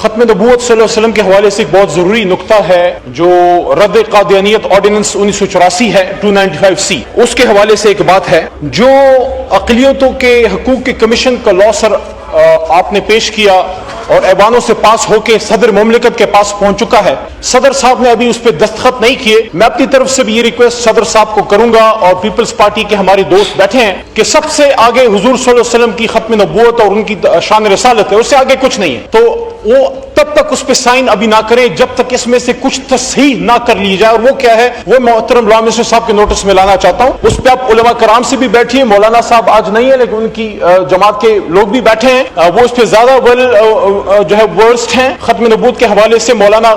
ختم نبوت صلی اللہ علیہ وسلم کے حوالے سے ایک بہت ضروری نقطہ ہے جو رد قادیانیت آرڈیننس 1984 ہے 295C، اس کے حوالے سے ایک بات ہے جو اقلیتوں کے حقوق کے کمیشن کا لاء سر آپ نے پیش کیا اور ایوانوں سے پاس ہو کے صدر مملکت کے پاس پہنچ چکا ہے. صدر صاحب نے ابھی اس پہ دستخط نہیں کیے. میں اپنی طرف سے بھی یہ ریکویسٹ صدر صاحب کو کروں گا اور پیپلز پارٹی کے ہمارے دوست بیٹھے ہیں کہ سب سے آگے حضور صلی اللہ علیہ وسلم کی ختم نبوت اور ان کی شان رسالت ہے، اس سے آگے کچھ نہیں ہے. تو وہ تب تک اس پہ سائن ابھی نہ کریں جب تک اس میں سے کچھ تصحیح نہ کر لی جائے. اور وہ کیا ہے وہ محترم لاء منسٹر صاحب کے نوٹس میں لانا چاہتا ہوں. اس پہ آپ علماء کرام سے بھی بیٹھیے. مولانا صاحب آج نہیں ہے لیکن ان کی جماعت کے لوگ بھی بیٹھے ہیں، وہ اس پہ زیادہ جو ہے ورسٹ ہیں ختم نبوت کے حوالے سے. مولانا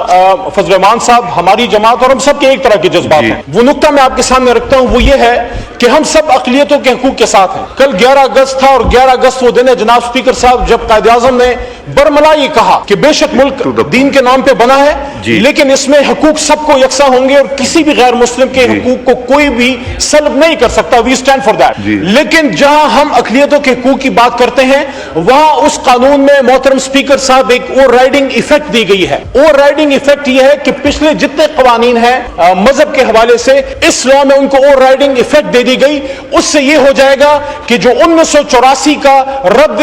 فضل الرحمان صاحب، ہماری جماعت اور ہم سب کے ایک طرح کے جذبات ہیں. وہ نقطہ میں آپ کے سامنے رکھتا ہوں، وہ یہ ہے کہ ہم سب اقلیتوں کے حقوق کے ساتھ ہیں. کل 11 اگست تھا اور 11 اگست وہ دن ہے جناب اسپیکر صاحب جب قائد اعظم نے برملا یہ کہا کہ بے شک ملک دین کے نام پہ بنا ہے لیکن اس میں حقوق سب کو یکساں ہوں گے اور کسی بھی غیر مسلم کے حقوق کو کوئی بھی سلب نہیں کر سکتا. We stand for that. لیکن جہاں ہم اقلیتوں کے حقوق کی بات کرتے ہیں وہاں اس قانون میں محترم اسپیکر صاحب ایک اوور رائڈنگ ایفیکٹ دی گئی ہے. اوور رائڈنگ ایفیکٹ یہ ہے کہ پچھلے جتنے قوانین ہیں مذہب کے حوالے سے اس لاء میں ان کو اوور رائڈنگ ایفیکٹ دے دی گئی. اس سے یہ ہو جائے گا کہ جو 1984 کا رد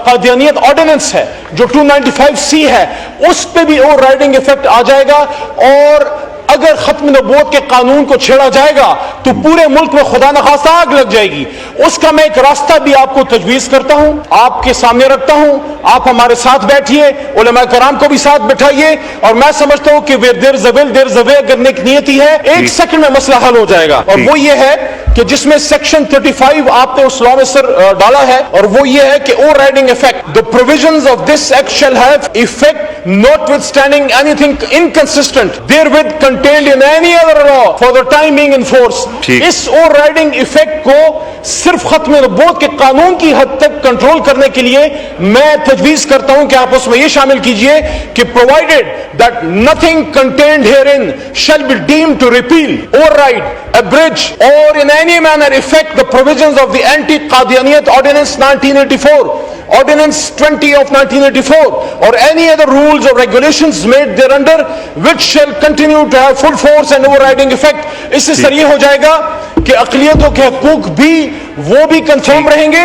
قادیانیت آرڈیننس ہے جو 295C ہے اس پہ بھی اوور رائڈنگ ایفیکٹ آ جائے گا. اور اگر ختم نبوت کے قانون کو چھیڑا جائے گا تو پورے ملک میں خدا نخواستہ آگ لگ جائے گی. اس کا میں ایک راستہ بھی آپ کو تجویز کرتا ہوں، آپ کے سامنے رکھتا ہوں. آپ ہمارے ساتھ بیٹھیے، علماء کرام کو بھی ساتھ بٹھائیے اور میں سمجھتا ہوں کہ دیر زویل اگر نیک نیتی ہے 1 سیکنڈ میں مسئلہ حل ہو جائے گا. اور وہ یہ ہے کہ جس میں سیکشن 35 آپ نے اس لاء میں سر ڈالا ہے اور وہ یہ ہے کہ overriding effect the provisions of this act shall have effect notwithstanding anything inconsistent therewith contained in any other law for the time being in force. اس اوور رائڈنگ ایفیکٹ کو صرف ختم نبوت کے قانون کی حد تک کنٹرول کرنے کے لیے میں تجویز کرتا ہوں کہ آپ اس میں یہ شامل کیجئے کہ provided that nothing contained herein shall be deemed to repeal, override, abridge or in any manner affect the provisions of the Anti-Qadianiyat Ordinance 1984, Ordinance 20 of 1984 or any other rules or regulations made thereunder which shall continue to have full force and overriding effect. اس سے سر یہ ہو جائے گا کہ اقلیتوں کے حقوق بھی وہ بھی کنفرم رہیں گے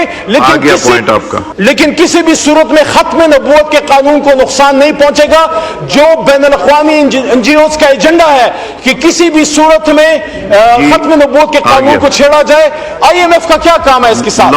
لیکن کسی بھی صورت میں ختم نبوت کے قانون کو نقصان نہیں پہنچے گا. جو بین الاقوامی NGOs کا ایجنڈا ہے کہ کسی بھی صورت میں ختم نبوت کے قانون کو چھیڑا جائے، IMF کا کیا کام ہے اس کے ساتھ؟